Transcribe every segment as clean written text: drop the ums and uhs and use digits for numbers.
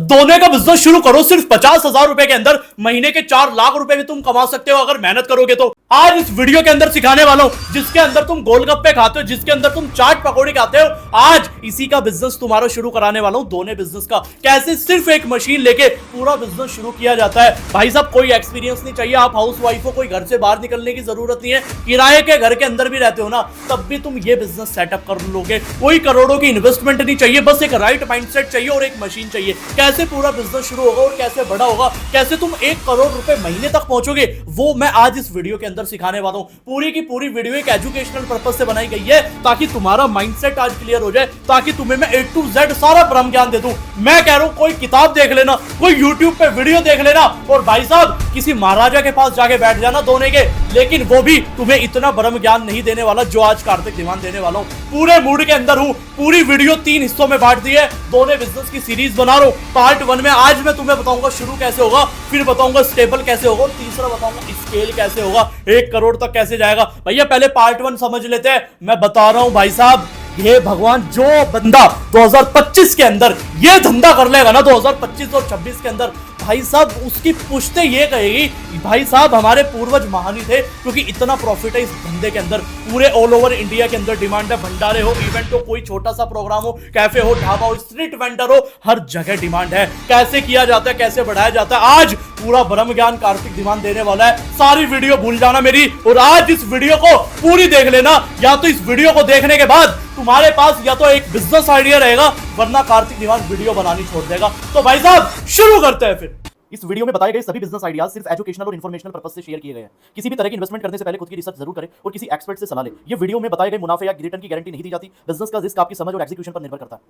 दोने का बिजनेस शुरू करो सिर्फ 50,000 रुपए के अंदर। महीने के 4 लाख रुपए भी तुम कमा सकते हो अगर मेहनत करोगे तो। आज इस वीडियो के अंदर सिखाने वाला हूं, जिसके अंदर तुम गोलगप्पे खाते हो, जिसके अंदर तुम चाट पकौड़ी खाते हो, आज इसी का बिजनेस तुम्हारा शुरू कराने वाला हूं। दोने बिजनेस का कैसे सिर्फ एक मशीन लेके पूरा बिजनेस शुरू किया जाता है। भाई साहब कोई एक्सपीरियंस नहीं चाहिए, आप हाउस वाइफ हो, कोई घर से बाहर निकलने की जरूरत नहीं है, किराए के घर के अंदर भी रहते हो ना, तब भी तुम ये बिजनेस सेटअप कर लोगे। कोई करोड़ों की इन्वेस्टमेंट नहीं चाहिए, बस एक राइट माइंडसेट चाहिए और एक मशीन चाहिए। कैसे पूरा बिजनेस शुरू होगा और कैसे बड़ा होगा, कैसे तुम 1 करोड़ रुपए महीने तक पहुंचोगे, वो मैं आज इस वीडियो के अंदर सिखाने वाला हूं। पूरी की पूरी वीडियो एक एजुकेशनल पर्पस से बनाई गई है ताकि तुम्हारा माइंडसेट आज क्लियर हो जाए, ताकि तुम्हें मैं A to Z सारा ब्रह्म ज्ञान दे दूं। मैं कह रहा हूं कोई किताब देख लेना, कोई यूट्यूब पे वीडियो देख लेना और भाई साहब किसी महाराजा के पास जाके बैठ जाना दोने के, लेकिन वो भी तुम्हें इतना ब्रह्म ज्ञान नहीं देने वाला जो आज कार्तिक दीवान देने वाला हूं। पूरे मूड के अंदर हूं, पूरी वीडियो 3 हिस्सों में बांट दी है, दोने बिजनेस की सीरीज बना रहा हूं। पार्ट 1 में आज मैं तुम्हें बताऊंगा शुरू कैसे होगा, फिर बताऊंगा स्टेबल कैसे होगा और तीसरा बताऊंगा स्केल कैसे होगा, 1 करोड़ तक कैसे जाएगा। भैया पहले पार्ट 1 समझ लेते हैं। मैं बता रहा हूं भाई साहब, ये भगवान जो बंदा 2025 के अंदर ये धंधा कर लेगा ना, 2025 और 26 के अंदर, भाई साहब उसकी पुश्ते ये कहेगी भाई साहब हमारे पूर्वज महान ही थे, क्योंकि इतना प्रॉफिट है इस धंधे के अंदर। पूरे ऑल ओवर इंडिया के अंदर डिमांड है। भंडारे हो, इवेंट हो, कोई छोटा सा प्रोग्राम हो, कैफे हो, ढाबा हो, स्ट्रीट वेंडर हो, हर जगह डिमांड है। कैसे किया जाता है, कैसे बढ़ाया जाता है, आज पूरा ब्रह्म ज्ञान कार्तिक दीवान देने वाला है। सारी वीडियो भूल जाना मेरी और आज इस वीडियो को पूरी देख लेना, या तो इस वीडियो को देखने के बाद तुम्हारे पास या तो एक बिजनेस आइडिया रहेगा, वरना कार्तिक दीवान वीडियो बनानी छोड़ देगा। तो भाई साहब शुरू करते हैं। फिर इस वीडियो में बताए गए सभी बिजनेस आइडियाज सिर्फ एजुकेशनल और इन्फॉर्मेशनल पर्पस से शेयर किए गए हैं। किसी भी तरह की इन्वेस्टमेंट करने से पहले खुद की रिसर्च जरूर करें और किसी एक्सपर्ट से सलाह लें। ये वीडियो में बताए गए मुनाफे या रिटर्न की गारंटी नहीं दी जाती। बिजनेस का रिस्क आपकी समझ और एग्जीक्यूशन पर निर्भर करता है।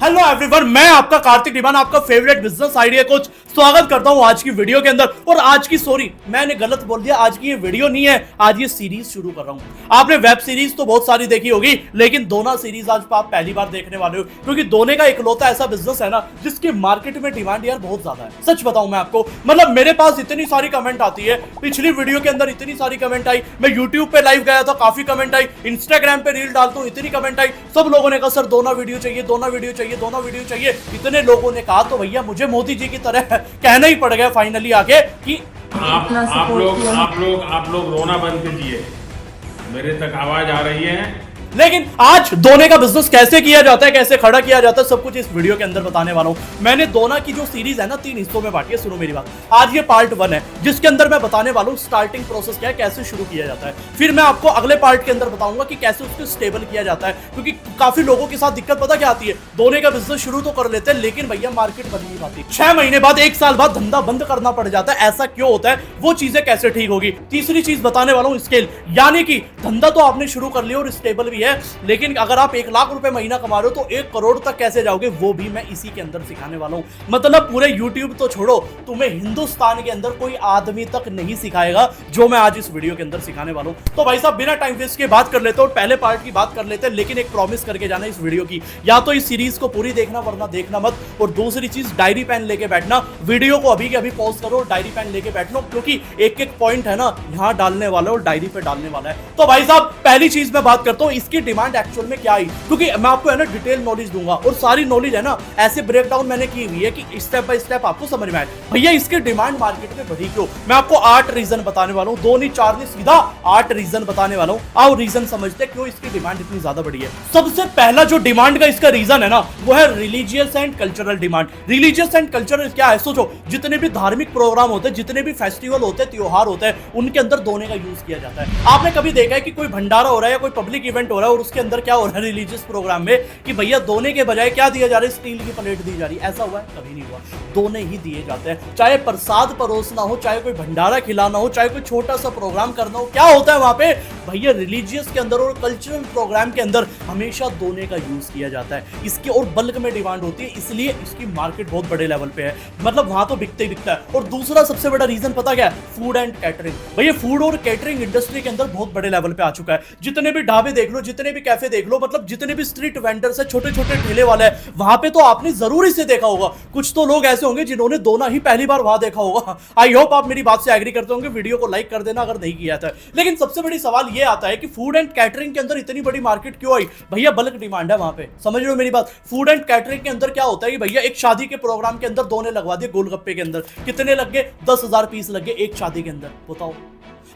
हेलो एवरीवन, मैं आपका कार्तिक दीवान, आपका फेवरेट बिजनेस आइडिया कोच, स्वागत करता हूं आज की वीडियो के अंदर। और आज की सॉरी मैंने गलत बोल दिया, आज की ये वीडियो नहीं है, आज ये सीरीज शुरू कर रहा हूं। आपने वेब सीरीज तो बहुत सारी देखी होगी, लेकिन दोना सीरीज आज आप पहली बार देखने वाले हो, क्योंकि दोने का इकलौता ऐसा बिजनेस है ना जिसकी मार्केट में डिमांड यार बहुत ज्यादा है। सच बताऊं मैं आपको, मतलब मेरे पास इतनी सारी कमेंट आती है, पिछली वीडियो के अंदर इतनी सारी कमेंट आई, मैं यूट्यूब पे लाइव गया था काफी कमेंट आई, इंस्टाग्राम पे रील डालता हूं इतनी कमेंट आई, सब लोगों ने कहा सर दोना वीडियो चाहिए, दोना वीडियो चाहिए, दोनों वीडियो चाहिए। इतने लोगों ने कहा तो भैया मुझे मोदी जी की तरह कहना ही पड़ गया फाइनली आके कि आप लोग रोना बंद कीजिए, मेरे तक आवाज आ रही है। लेकिन आज दोने का बिजनेस कैसे किया जाता है, कैसे खड़ा किया जाता है, सब कुछ इस वीडियो के अंदर बताने वाला हूं। मैंने दोना की जो सीरीज है ना 3 हिस्सों में बांटी है। सुनो मेरी बात, आज ये पार्ट 1 है जिसके अंदर मैं बताने वाला हूं स्टार्टिंग प्रोसेस क्या है, कैसे शुरू किया जाता है। फिर मैं आपको अगले पार्ट के अंदर बताऊंगा कि कैसे उसको स्टेबल किया जाता है, क्योंकि काफी लोगों के साथ दिक्कत पता क्या आती है, दोने का बिजनेस शुरू तो कर लेते हैं लेकिन भैया मार्केट बन नहीं पाती, 6 महीने बाद 1 साल बाद धंधा बंद करना पड़ जाता है। ऐसा क्यों होता है, वो चीजें कैसे ठीक होगी। तीसरी चीज बताने वाला हूं स्केल, यानी कि धंधा तो आपने शुरू कर लिया और स्टेबल भी है, लेकिन अगर आप 1 लाख रुपए महीना कमा रहे हो तो 1 करोड़ तक कैसे जाओगे, वो भी मैं इसी के अंदर सिखाने वाला हूं। मतलब पूरे YouTube तो छोड़ो, तुम्हें हिंदुस्तान के अंदर कोई आदमी तक नहीं सिखाएगा जो मैं आज इस वीडियो के अंदर सिखाने वाला हूं। तो भाई साहब बिना टाइम वेस्ट के बात कर लेते हैं और पहले पार्ट की बात कर लेते हैं, लेकिन एक प्रॉमिस करके जाना इस वीडियो की, या तो इस सीरीज को पूरी देखना वरना देखना मत। और दूसरी चीज डायरी पेन लेके बैठना, वीडियो को अभी के अभी पॉज करो, डायरी पेन लेके बैठना, क्योंकि एक एक पॉइंट है ना यहां डालने वाला और डायरी पे डालने वाला है। तो भाई साहब पहली चीज मैं बात करता हूं इसकी डिमांड एक्चुअल में क्या आई, क्योंकि मैं आपको है ना डिटेल नॉलेज दूंगा और सारी नॉलेज है ना ऐसे ब्रेक डाउन मैंने की हुई है कि स्टेप बाय स्टेप आपको समझ में आए भैया इसकी डिमांड मार्केट में बढ़ी क्यों। मैं आपको 8 रीजन बताने वाला हूं, 2 नहीं 4 नहीं सीधा 8 रीजन बताने वाला हूं। आओ रीजन समझते क्यों इसकी डिमांड इतनी ज्यादा बढ़ी है। सबसे पहला जो डिमांड का इसका रीजन है ना वो है religious and cultural demand. Religious and cultural क्या है, सोचो जितने भी धार्मिक प्रोग्राम होते हैं, जितने भी फेस्टिवल होते हैं, त्योहार होते हैं, उनके अंदर दोने का यूज किया जाता है। आपने कभी देखा है कि कोई भंडारा हो रहा है या कोई पब्लिक इवेंट हो हो रहा है और उसके अंदर क्या हो रहा है रिलीजियस प्रोग्राम में कि भैया दोने के बजाय क्या दिया जा रहा है, स्टील की प्लेट दी जा रही है। ऐसा हुआ है? कभी नहीं हुआ। दोने ही दिए जाते हैं, चाहे प्रसाद परोसना हो, चाहे कोई भंडारा खिलाना हो, चाहे कोई छोटा सा प्रोग्राम करना हो। क्या होता है वहां पे भैया, रिलीजियस के अंदर और कल्चरल प्रोग्राम के अंदर हमेशा दोने का यूज किया जाता है। इसकी और बल्क में डिमांड होती है, इसलिए इसकी मार्केट बहुत बड़े लेवल पे है। मतलब वहां तो बिकते ही बिकता है। और दूसरा सबसे बड़ा रीजन पता क्या है? Food and catering. भैया फूड और कैटरिंग इंडस्ट्री के अंदर बहुत बड़े लेवल पे आ चुका है। जितने भी ढाबे देख लो, जितने भी कैफे देख लो, मतलब जितने भी स्ट्रीट वेंडर्स है, छोटे छोटे ठेले वाले हैं, वहां पे तो आपने जरूर इसे देखा होगा। कुछ तो लोग ऐसे होंगे जिन्होंने दोना ही पहली बार वहां देखा होगा। आई होप आप मेरी बात से एग्री करते होंगे। वीडियो को लाइक कर देना अगर नहीं किया था। लेकिन सबसे बड़ी सवाल ये आता है कि फूड एंड कैटरिंग के अंदर इतनी बड़ी मार्केट क्यों आई? भैया बल्क डिमांड है वहां पे। समझ रहे हो मेरी बात? फूड एंड कैटरिंग के अंदर क्या होता है कि भैया एक शादी के प्रोग्राम के अंदर दोने लगवा दिए गोलगप्पे के अंदर। कितने लग गए? 10,000 पीस लग गए एक शादी के अंदर। बताओ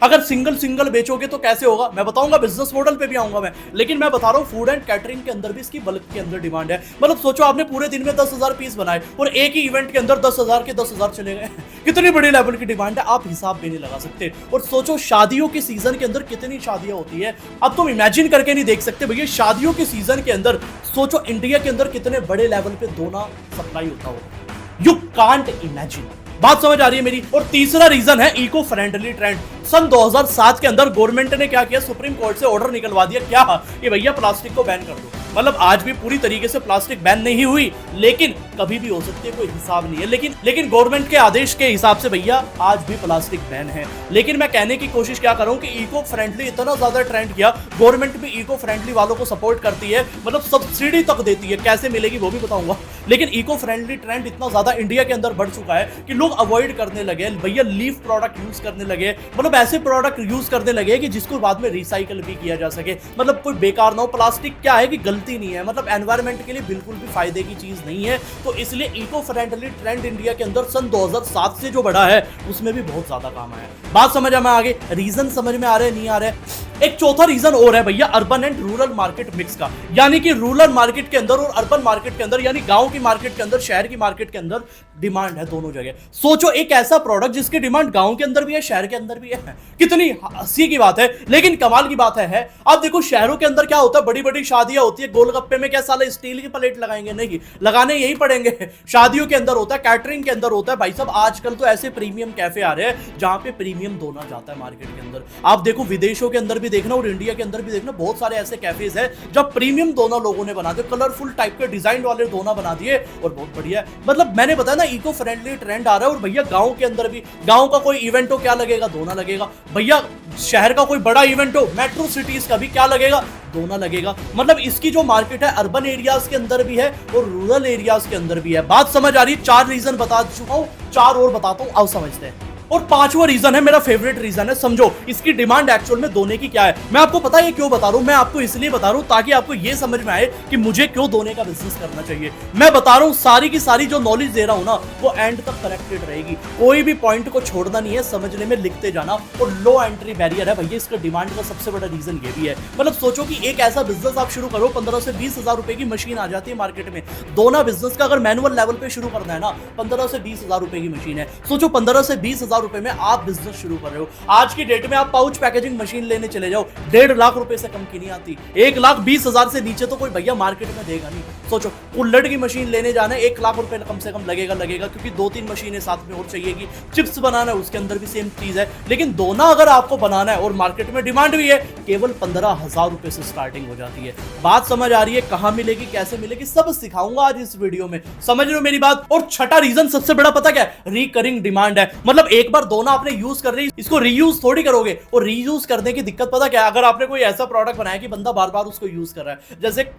अगर सिंगल बेचोगे तो कैसे होगा? मैं बताऊंगा, बिजनेस मॉडल पे भी आऊंगा मैं। लेकिन मैं बता रहा हूं फूड एंड कैटरिंग के अंदर भी इसकी बल्क के अंदर डिमांड है। मतलब सोचो आपने पूरे दिन में 10,000 पीस बनाए और एक ही इवेंट के अंदर 10,000 के 10,000 चले गए। कितनी बड़ी लेवल की डिमांड है, आप हिसाब भी नहीं लगा सकते। और सोचो शादियों के सीजन के अंदर कितनी शादियां होती है, अब तुम इमेजिन करके नहीं देख सकते भैया। शादियों के सीजन के अंदर सोचो इंडिया के अंदर कितने बड़े लेवल पे दोना सप्लाई होता होगा। You can't imagine. बात समझ आ रही है मेरी? और तीसरा रीजन है इको फ्रेंडली ट्रेंड। सन 2007 के अंदर गवर्नमेंट ने क्या किया, सुप्रीम कोर्ट से ऑर्डर निकलवा दिया क्या कि भैया प्लास्टिक को बैन कर दो। मतलब आज भी पूरी तरीके से प्लास्टिक बैन नहीं हुई, लेकिन कभी भी हो सकती है, कोई हिसाब नहीं है। लेकिन गवर्नमेंट के आदेश के हिसाब से भैया आज भी प्लास्टिक बैन है। लेकिन मैं कहने की कोशिश क्या करूं कि इको फ्रेंडली इतना ज्यादा ट्रेंड किया, गवर्नमेंट भी इको फ्रेंडली वालों को सपोर्ट करती है, मतलब सब्सिडी तक देती है। कैसे मिलेगी वो भी बताऊंगा। लेकिन इको फ्रेंडली ट्रेंड इतना ज्यादा इंडिया के अंदर बढ़ चुका है कि लोग अवॉइड करने लगे भैया, लीफ प्रोडक्ट यूज करने लगे। मतलब ऐसे प्रोडक्ट यूज करने लगे कि जिसको बाद में रिसाइकल भी किया जा सके, मतलब कोई बेकार ना हो। प्लास्टिक क्या है कि गलती नहीं है, मतलब एनवायरनमेंट के लिए बिल्कुल भी फायदे की चीज नहीं है। तो इसलिए इको फ्रेंडली ट्रेंड इंडिया के अंदर सन 2007 से जो बढ़ा है उसमें भी बहुत ज्यादा काम आया। बात समझ में आगे, रीजन समझ में आ रहे नहीं आ रहे? एक चौथा रीजन और है भैया urban and rural market mix का। यानी कि रूरल मार्केट के अंदर और अर्बन मार्केट के अंदर, यानी गांव की मार्केट के अंदर, शहर की मार्केट के अंदर डिमांड है दोनों जगह। सोचो एक ऐसा प्रोडक्ट जिसकी डिमांड गांव के अंदर भी है, शहर के अंदर भी है। कितनी हंसी की बात है। लेकिन कमाल की बात है आप देखो शहरों के अंदर क्या होता है, बड़ी बड़ी शादियां होती है, गोलगप्पे में क्या साला स्टील की प्लेट लगाएंगे? नहीं, लगाने यही पड़ेंगे। शादियों के अंदर होता है, कैटरिंग के अंदर होता है। भाई साहब आजकल तो ऐसे प्रीमियम कैफे आ रहे हैं जहां पे प्रीमियम दोना जाता है मार्केट के अंदर। आप देखो विदेशों के अंदर भी देखना और इंडिया के अंदर भी देखना, बहुत सारे ऐसे कैफेज है जब प्रीमियम दोना लोगों ने बना दिए, कलरफुल टाइप के डिजाइन वाले दोना बना दिए और बहुत बढ़िया। मतलब मैंने बताया ना इको फ्रेंडली ट्रेंड आ रहा है। और भैया गांव के अंदर भी, गांव का कोई इवेंट हो क्या लगेगा? दोना लगेगा। भैया शहर का कोई बड़ा इवेंट हो, मेट्रो सिटीज का भी क्या लगेगा? दोना लगेगा। मतलब इसकी जो मार्केट है अर्बन एरियाज के अंदर भी है और रूरल एरियाज के अंदर भी है। बात समझ आ रही है? 4 रीजन बता चुका हूं, 4 और बताता हूं, आओ समझते हैं। और 5वां रीजन है मेरा फेवरेट रीजन है। समझो इसकी डिमांड एक्चुअल में दोने की क्या है। मैं आपको पता है क्यों बता रहा हूं, मैं आपको इसलिए बता रहा हूं ताकि आपको यह समझ में आए कि मुझे क्यों दोने का बिजनेस करना चाहिए। मैं बता रहा हूं सारी की सारी जो नॉलेज दे रहा हूं ना वो एंड तक कनेक्टेड रहेगी, कोई भी पॉइंट को छोड़ना नहीं है, समझने में लिखते जाना। और लो एंट्री बैरियर है भैया, इसका डिमांड का सबसे बड़ा रीजन ये भी है। मतलब सोचो कि एक ऐसा बिजनेस आप शुरू करो, 15 से 20 हजार रुपए की मशीन आ जाती है मार्केट में। दोना बिजनेस का अगर मैनुअल लेवल पे शुरू करना है ना, 15 से 20 हजार रुपए की मशीन है। सोचो 15 से 20 हजार रुपए में आप बिजनेस शुरू कर रहे हो। आज की डेट में आप पाउच पैकेजिंग मशीन लेने चले जाओ, 1.5 लाख रुपए से कम की नहीं आती। 1,20,000 से नीचे तो कोई भैया मार्केट में देगा नहीं। सोचो कुल्हड़ की मशीन लेने जाना है, 1 लाख रुपए कम से कम लगेगा, क्योंकि 2-3 मशीनें साथ में और चाहिएगी। चिप्स बनाना है उसके अंदर भी सेम चीज है। लेकिन दोना अगर आपको बनाना है और मार्केट में डिमांड भी है, केवल 15,000 रुपए से स्टार्टिंग हो जाती है। बात समझ आ रही है? कहां मिलेगी, कैसे मिलेगी, सब सिखाऊंगा आज इस वीडियो में। समझ रहे हो मेरी बात? और छठा रीजन सबसे बड़ा पता क्या है? रिकरिंग डिमांड है। मतलब एक बार दोना आपने यूज कर रही, इसको रीयूज थोड़ी करोगे। और रीयूज करने की दिक्कत पता क्या है? अगर आपने कोई ऐसा प्रोडक्ट बनाया कि बंदा बार बार उसको यूज कर रहा है, जैसे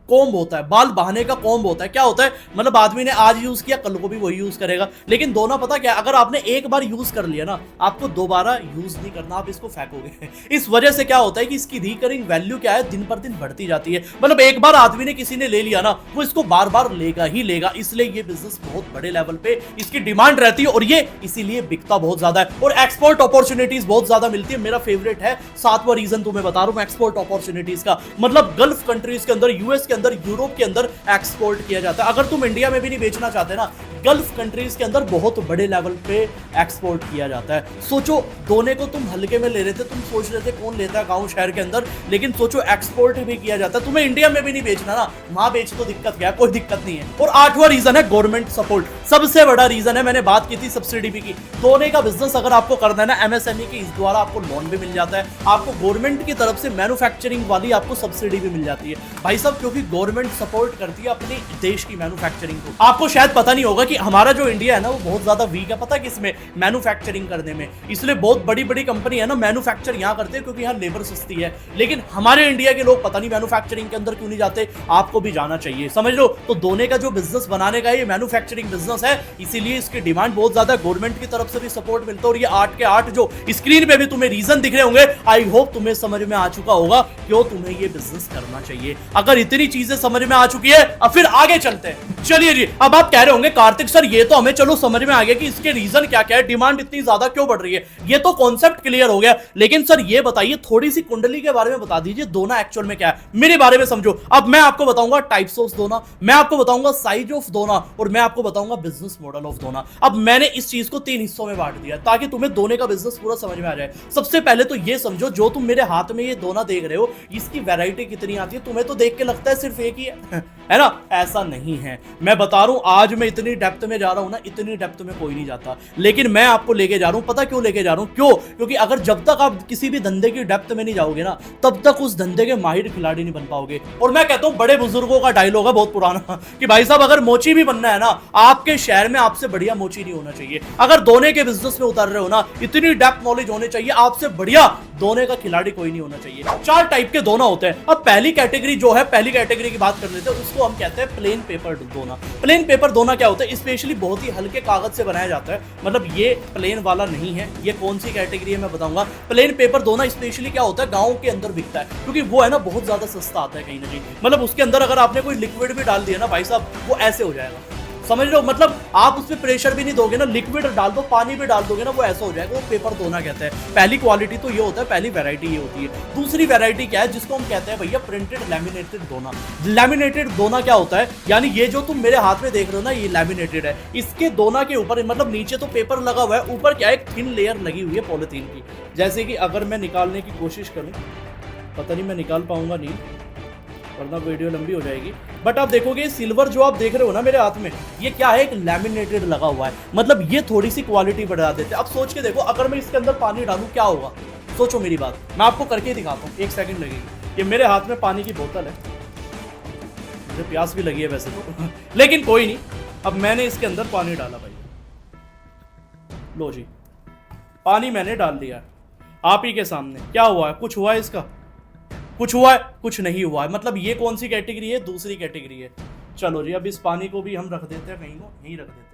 कोम्ब होता है, बाल बहाने का कोम्ब होता है। क्या होता है? मतलब आदमी ने आज यूज किया, कल को भी वही यूज करेगा। लेकिन दोना पता क्या है? अगर आपने एक बार यूज कर लिया ना, आपको दोबारा यूज नहीं करना, आप इसको फेंकोगे। इस वजह से क्या होता है कि इसकी रिकरिंग वैल्यू क्या है, दिन पर दिन बढ़ती जाती है। मतलब एक बार आदमी ने, किसी ने ले लिया ना, वो इसको बार बार लेगा ही लेगा। इसलिए ये बिजनेस बहुत बड़े लेवल पे इसकी डिमांड रहती है और ये इसीलिए बिकता बहुत ज्यादा है। और एक्सपोर्ट अपॉर्चुनिटीज बहुत ज्यादा मिलती है। मेरा फेवरेट है 7वां रीजन तुम्हें बता रहा हूं मैं एक्सपोर्ट अपॉर्चुनिटीज का। मतलब गल्फ कंट्रीज के अंदर, यूएस के अंदर, यूरोप के अंदर एक्सपोर्ट किया जाता है। अगर तुम इंडिया में भी नहीं बेचना चाहते ना, गल्फ कंट्रीज के अंदर बहुत बड़े लेवल पे एक्सपोर्ट किया जाता है। सोचो, दोने को तुम हल्के में ले रहे थे, तुम सोच रहे थे कौन लेता है गांव शहर के अंदर, लेकिन सोचो एक्सपोर्ट भी किया जाता है। तुम्हें इंडिया में भी नहीं बेचना ना, वहां बेच तो दिक्कत क्या है, कोई दिक्कत नहीं है। और आठवां रीजन है गवर्नमेंट सपोर्ट। सबसे बड़ा रीजन है, मैंने बात की थी सब्सिडी भी की, दोने का बिजनेस अगर आपको करना है ना एमएसएमई के, इस द्वारा आपको लोन भी मिल जाता है, आपको गवर्नमेंट की तरफ से मैन्युफैक्चरिंग वाली आपको सब्सिडी भी मिल जाती है भाई साहब, क्योंकि गवर्नमेंट सपोर्ट करती है अपने देश की मैन्युफैक्चरिंग को। आपको शायद पता नहीं होगा कि हमारा जो इंडिया है ना वो बहुत ज्यादा वीक है, पता है किसमें, मैन्युफैक्चरिंग करने में। इसलिए बहुत बड़ी बड़ी कंपनी है ना मैन्युफैक्चर यहाँ करते हैं क्योंकि यहाँ लेबर सस्ती है। लेकिन हमारे इंडिया के लोग पता नहीं मैन्युफैक्चरिंग के अंदर क्यों नहीं जाते, आपको भी जाना चाहिए, समझ लो। तो दोने का जो बिजनेस बनाने का ये मैन्युफैक्चरिंग बिजनेस है, इसीलिए इसकी डिमांड बहुत ज्यादा, गवर्नमेंट की तरफ से भी सपोर्ट मिलता है। और ये 8 के 8 जो स्क्रीन पे भी तुम्हें रीजन दिख रहे होंगे, आई होप तुम्हें समझ में आ चुका होगा क्यों तुम्हें ये बिजनेस करना चाहिए। अगर इतनी चीजें समझ में आ चुकी है, अब फिर आगे चलते हैं। चलिए जी, अब आप कह रहे होंगे कार्तिक सर ये तो हमें चलो समझ में आ गया कि इसके रीजन क्या क्या है, डिमांड इतनी ज्यादा क्यों बढ़ रही है, ये तो कॉन्सेप्ट क्लियर हो गया। लेकिन सर ये बताइए, थोड़ी सी कुंडली के बारे में बता दीजिए, दोना एक्चुअल में क्या है, मेरे बारे में समझो। अब मैं आपको बताऊंगा टाइप्स ऑफ दोना, मैं आपको बताऊंगा साइज ऑफ दोना, और मैं आपको बताऊंगा बिजनेस मॉडल ऑफ दोना। अब मैंने इस चीज को 3 हिस्सों में बांट दिया ताकि तुम्हें दोने का बिजनेस पूरा समझ में आ जाए। सबसे पहले तो ये समझो, जो तुम मेरे हाथ में ये दोना देख रहे हो, इसकी वैरायटी कितनी आती है। तुम्हें तो देख के लगता है सिर्फ एक ही है ना, ऐसा नहीं है। मैं बता रहा हूं, आज मैं इतनी डेप्थ में जा रहा हूं ना, इतनी डेप्थ में कोई नहीं जाता, लेकिन मैं आपको लेके जा रहा हूं। पता क्यों लेके जा रहा हूं? क्यों? क्योंकि अगर जब तक आप किसी भी धंधे की डेप्थ में नहीं जाओगे ना, तब तक उस धंधे के माहिर खिलाड़ी नहीं बन पाओगे। और मैं कहता हूं, बड़े बुजुर्गों का डायलॉग है बहुत पुराना कि भाई साहब अगर मोची भी बनना है ना, आपके शहर में आपसे बढ़िया मोची नहीं होना चाहिए। अगर दोने के बिजनेस में उतर रहे हो ना, इतनी डेप्थ नॉलेज होनी चाहिए, आपसे बढ़िया दोने का खिलाड़ी कोई नहीं होना चाहिए। 4 टाइप के दोना होते हैं। अब पहली कैटेगरी जो है, पहली कैटेगरी की बात कर लेते हैं, उसको हम कहते हैं प्लेन पेपर दोना। प्लेन पेपर दोना क्या होता है? स्पेशली बहुत ही हल्के कागज से बनाया जाता है, मतलब ये प्लेन वाला नहीं है। ये कौन सी कैटेगरी है मैं बताऊंगा। प्लेन पेपर दोना स्पेशली क्या होता है, गांव के अंदर बिकता है, क्योंकि वो है ना बहुत ज्यादा सस्ता आता है कहीं ना कहीं। मतलब उसके अंदर अगर आपने कोई लिक्विड भी डाल दिया ना भाई साहब, वो ऐसे हो जाएगा, समझ लो। मतलब आप उसमें प्रेशर भी नहीं दोगे ना, लिक्विड डाल दो, पानी भी डाल दोगे ना, वो ऐसा हो जाएगा। वो पेपर दोना कहते हैं। पहली क्वालिटी तो ये होता है, पहली वैरायटी ये होती है। दूसरी वैरायटी क्या है, जिसको हम कहते हैं भैया प्रिंटेड लैमिनेटेड दोना। लैमिनेटेड दोना क्या होता है, यानी ये जो तुम मेरे हाथ में देख रहे हो ना, ये लैमिनेटेड है। इसके दोना के ऊपर मतलब नीचे तो पेपर लगा हुआ है, ऊपर क्या है, एक थिन लेयर लगी हुई है पॉलिथीन की। जैसे कि अगर मैं निकालने की कोशिश करूं, पता नहीं मैं निकाल पाऊंगा नहीं, वरना वीडियो लंबी हो जाएगी। बट आप देखोगे सिल्वर जो आप देख रहे हो ना मेरे हाथ में, ये क्या है, एक लैमिनेटेड लगा हुआ है। मतलब ये थोड़ी सी क्वालिटी बढ़ा देते हैं। अब सोच के देखो, अगर मैं इसके अंदर पानी डालूं क्या होगा, सोचो मेरी बात। मैं आपको करके दिखाता हूँ, 1 सेकंड लगेगी। ये मेरे हाथ में पानी की बोतल है, मुझे प्यास भी लगी है वैसे तो लेकिन कोई नहीं। अब मैंने इसके अंदर पानी डाला भाई, लो जी, पानी मैंने डाल दिया आप ही के सामने। क्या हुआ है? कुछ हुआ है इसका? कुछ हुआ है? कुछ नहीं हुआ है। मतलब ये कौन सी कैटेगरी है? दूसरी कैटेगरी है। चलो जी, अब इस पानी को भी हम रख देते हैं, कहीं को यहीं रख देते हैं।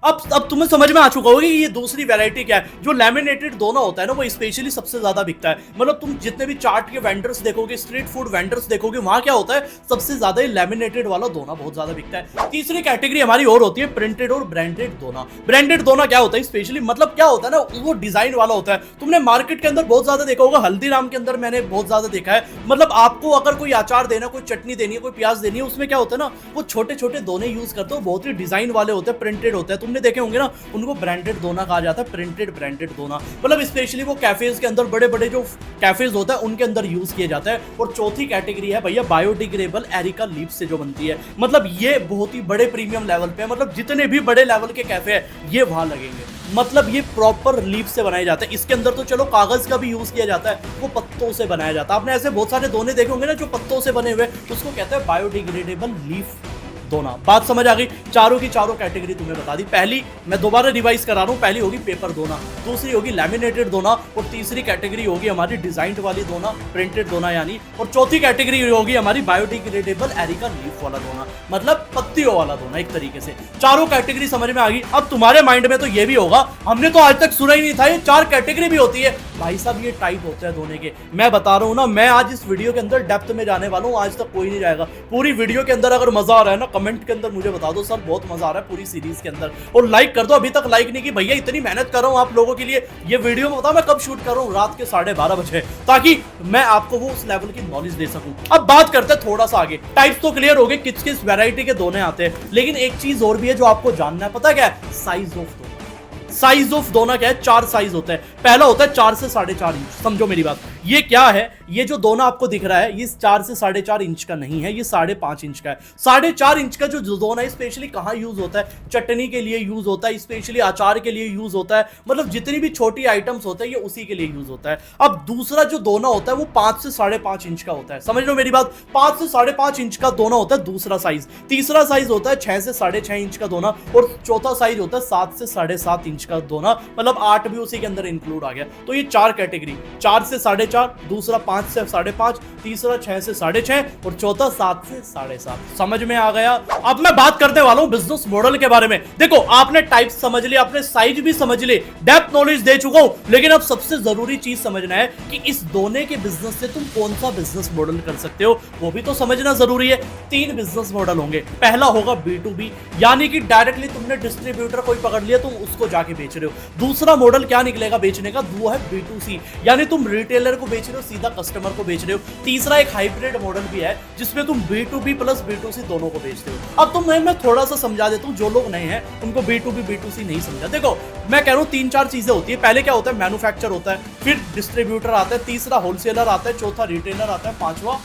अब तुम्हें समझ में आ चुका होगा कि ये दूसरी वैरायटी क्या है। जो लैमिनेटेड दोना होता है ना, वो स्पेशली सबसे ज्यादा बिकता है। मतलब तुम जितने भी चाट के वेंडर्स देखोगे, स्ट्रीट फूड वेंडर्स देखोगे, वहां क्या होता है, सबसे ज्यादा लैमिनेटेड वाला दोना बहुत ज्यादा बिकता है। तीसरी कैटेगरी हमारी और होती है प्रिंटेड और ब्रांडेड दोना। ब्रांडेड दोना क्या होता है स्पेशली, मतलब क्या होता है ना, वो डिजाइन वाला होता है। तुमने मार्केट के अंदर बहुत ज्यादा देखा होगा, हल्दीराम के अंदर मैंने बहुत ज्यादा देखा है। मतलब आपको अगर कोई अचार देना, कोई चटनी देनी है, कोई प्याज देनी है, उसमें क्या होता है ना, वो छोटे छोटे दोने यूज करते हो, बहुत ही डिजाइन वाले होते हैं, प्रिंटेड होते हैं। तुमने देखे होंगे ना, उनको ब्रांडेड दोना कहा जाता है, प्रिंटेड ब्रांडेड दोना। मतलब स्पेशली वो कैफेज के अंदर, बड़े बड़े जो कैफेज होता है उनके अंदर यूज किया जाता है। और चौथी कैटेगरी है भैया बायोडिग्रेडेबल एरिका लीव्स से जो बनती है। मतलब ये बहुत ही बड़े प्रीमियम लेवल पे है। मतलब जितने भी बड़े लेवल के कैफे हैं ये वहां लगेंगे। मतलब ये प्रॉपर लीफ से बनाए जाते हैं। इसके अंदर तो चलो कागज का भी यूज किया जाता है, वो पत्तों से बनाया जाता है। आपने ऐसे बहुत सारे दोने देखे होंगे ना जो पत्तों से बने हुए, उसको कहते हैं बायोडिग्रेडेबल लीफ दोना। बात समझ आ गई? चारों की चारों कैटेगरी तुम्हें बता दी। पहली मैं दोबारा रिवाइज करा रहा हूं, पहली होगी पेपर दोना, दूसरी होगी लैमिनेटेड दोना, और तीसरी कैटेगरी होगी हमारी डिजाइन्ड वाली दोना, प्रिंटेड दोना यानी, और चौथी कैटेगरी होगी हमारी बायोडिग्रेडेबल एरिका लीफ वाला दोना, मतलब पत्तियों वाला दोना एक तरीके से। चारों कैटेगरी समझ में आ गई। अब तुम्हारे माइंड में तो ये भी होगा, हमने तो आज तक सुना ही नहीं था ये 4 कैटेगरी भी होती है। भाई साहब ये टाइप होते हैं धोने के। मैं बता रहा हूँ ना, मैं आज इस वीडियो के अंदर डेप्थ में जाने वाला हूँ, आज तक कोई नहीं जाएगा। पूरी वीडियो के अंदर अगर मजा आ रहा है ना, कमेंट के अंदर मुझे बता दो सर बहुत मजा आ रहा है पूरी सीरीज के अंदर, और लाइक कर दो। अभी तक लाइक नहीं की भैया, इतनी मेहनत कर रहा हूँ आप लोगों के लिए। ये वीडियो में बताओ मैं कब शूट कर रहा हूँ, रात के 12:30 बजे, ताकि मैं आपको वो उस लेवल की नॉलेज दे सकूं। अब बात करते हैं थोड़ा सा आगे। टाइप्स तो क्लियर हो गए, किस किस वैरायटी के दोने आते हैं, लेकिन एक चीज और भी है जो आपको जानना है, पता क्या है? साइज ऑफ दोना। साइज ऑफ दोना क्या है? 4 साइज होते हैं। पहला होता है 4 से 4.5 इंच। समझो मेरी बात, ये क्या है? ये जो दोना आपको दिख रहा है, ये 4 से 4.5 इंच का नहीं है, ये 5.5 इंच का है। 4.5 इंच का जो दोना है स्पेशली कहां यूज होता है? चटनी के लिए यूज होता है, स्पेशली अचार के लिए यूज होता है, मतलब जितनी भी छोटी आइटम्स होते हैं ये उसी के लिए यूज होता है। अब दूसरा जो दोना होता है वो 5 से 5.5 इंच का होता है। समझ लो मेरी बात, 5 से 5.5 इंच का दोना होता है दूसरा साइज। तीसरा साइज होता है 6 से 6.5 इंच का दोना, और चौथा साइज होता है 7 से 7.5 इंच का दोना, मतलब 8 भी उसी के अंदर इंक्लूड आ गया। तो ये 4 कैटेगरी, 4 से 4.5, दूसरा 5 से 5.5, तीसरा 6 से 6.5 और चौथा 7 से 7.5। समझ में आ गया? अब मैं बात करने वाला हूं बिजनेस मॉडल के बारे में। देखो आपने टाइप समझ लिया, आपने साइज भी समझ ली, डेप्थ नॉलेज दे चुका हूं, लेकिन अब सबसे जरूरी चीज समझना है कि इस दोने के बिजनेस से तुम कौन सा बिजनेस मॉडल कर सकते हो, वो भी तो समझना जरूरी है। 3 बिजनेस मॉडल होंगे। पहला होगा B2B, यानी कि डायरेक्टली तुमने डिस्ट्रीब्यूटर कोई पकड़ लिया, तुम उसको जाके बेच रहे हो। दूसरा मॉडल क्या निकलेगा बेचने का? वो है B2C, यानी तुम रिटेलर को बेच रहे हो, सीधा कस्टमर को बेच रहे हो। तीसरा एक हाइब्रिड मॉडल भी है जिसमें तुम B2B प्लस B2C दोनों को बेचते हो। अब तुम मैं थोड़ा सा समझा देता हूं, जो लोग नए हैं उनको B2B B2C नहीं समझा। देखो मैं कह रहा हूं 3-4 चीजें होती है। पहले क्या होता है? मैन्युफैक्चर होता है, फिर डिस्ट्रीब्यूटर आता है, तीसरा होलसेलर आता है, चौथा रिटेलर आता है, पांचवा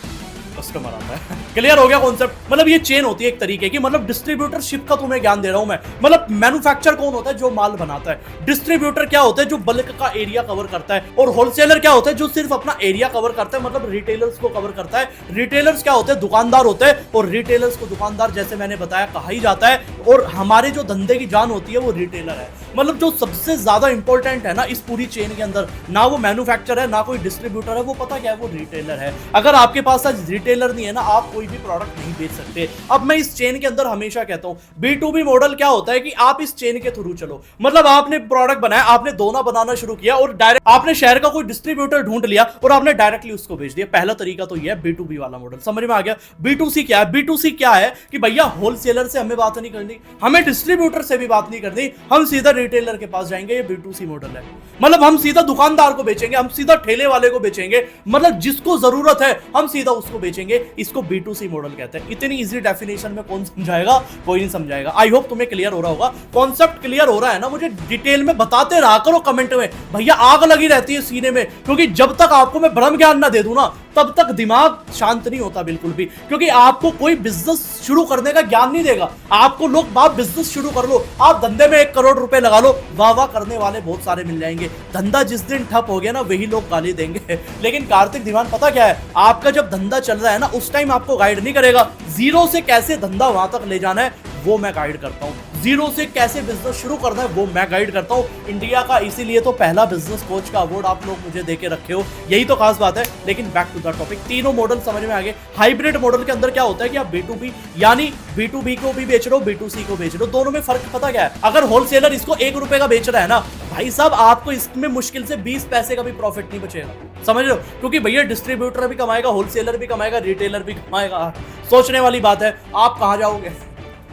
कस्टमर आता है। क्लियर हो गया कॉन्सेप्ट? मतलब ये चेन होती है एक तरीके की, मतलब डिस्ट्रीब्यूटरशिप का तुम्हें ज्ञान दे रहा हूं मैं। मतलब मैन्युफैक्चर कौन होता है? जो माल बनाता है। डिस्ट्रीब्यूटर क्या होता है? जो बल्क का एरिया कवर करता है। और होलसेलर क्या होता है? जो सिर्फ अपना एरिया कवर करता है, मतलब रिटेलर्स को कवर करता है। रिटेलर्स क्या होते हैं? दुकानदार होते हैं, और रिटेलर्स को दुकानदार जैसे मैंने बताया कहा ही जाता है। और हमारे जो धंधे की जान होती है वो रिटेलर है। मतलब जो सबसे ज्यादा इंपॉर्टेंट है ना इस पूरी चेन के अंदर, ना वो मैन्युफैक्चर है ना कोई डिस्ट्रीब्यूटर है, वो पता क्या है? वो रिटेलर है। अगर आपके पास आज रिटेलर नहीं है ना, आप कोई भी प्रोडक्ट नहीं बेच सकते। अब मैं इस चेन के अंदर हमेशा कहता हूं B2B मॉडल क्या होता है कि आप इस चेन के थ्रू चलो। मतलब आपने प्रोडक्ट बनाया, आपने दोना बनाना शुरू किया, और डायरेक्ट आपने शहर का कोई डिस्ट्रीब्यूटर ढूंढ लिया और आपने डायरेक्टली उसको बेच दिया। पहला तरीका तो यह है B2B वाला मॉडल। समझ में आ गया? B2C क्या है? B2C क्या है कि भैया होलसेलर से हमें बात नहीं करनी, हमें डिस्ट्रीब्यूटर से भी बात नहीं करनी, हम सीधा रिटेलर के पास जाएंगे। ये B2C मॉडल है। मतलब हम सीधा दुकानदार को बेचेंगे, हम सीधा ठेले वाले को बेचेंगे, मतलब जिसको जरूरत है हम सीधा उसको बेचेंगे। इसको B2C मॉडल कहते हैं। इतनी इजी डेफिनेशन में कौन समझाएगा? कोई नहीं समझाएगा। आई होप तुम्हें क्लियर हो रहा होगा, कॉन्सेप्ट क्लियर हो रहा है ना? मुझे डिटेल में बताते रहा करो कमेंट में, भैया आग लगी रहती है सीने में, क्योंकि जब तक आपको मैं ब्रह्म ज्ञान ना दे दूं ना तब तक दिमाग शांत नहीं होता बिल्कुल भी। क्योंकि आपको कोई बिजनेस शुरू करने का ज्ञान नहीं देगा। आपको लोग बात बिजनेस शुरू कर लो, आप धंधे में 1 करोड़ रुपए लगा लो, वाह वाह करने वाले बहुत सारे मिल जाएंगे। धंधा जिस दिन ठप हो गया ना वही लोग गाली देंगे। लेकिन कार्तिक दीवान पता क्या है? आपका जब धंधा चल रहा है ना उस टाइम आपको गाइड नहीं करेगा। जीरो से कैसे धंधा वहां तक ले जाना है वो मैं गाइड करता हूं। जीरो से कैसे बिजनेस शुरू करना है वो मैं गाइड करता हूं। इंडिया का इसीलिए तो पहला बिजनेस कोच का अवार्ड आप लोग मुझे देके रखे हो, यही तो खास बात है। लेकिन बैक टू द टॉपिक, तीनों मॉडल समझ में आ गए। हाइब्रिड मॉडल के अंदर क्या होता है कि आप B2B यानी B2B को भी बेच रहे हो, B2C को बेच रहे हो। दोनों में फर्क पता क्या है? अगर होलसेलर इसको 1 रुपए का बेच रहा है ना भाई साहब, आपको इसमें मुश्किल से 20 पैसे का भी प्रॉफिट नहीं बचेगा। समझ लो? क्योंकि भैया डिस्ट्रीब्यूटर भी कमाएगा, होलसेलर भी कमाएगा, रिटेलर भी कमाएगा। सोचने वाली बात है, आप कहां जाओगे?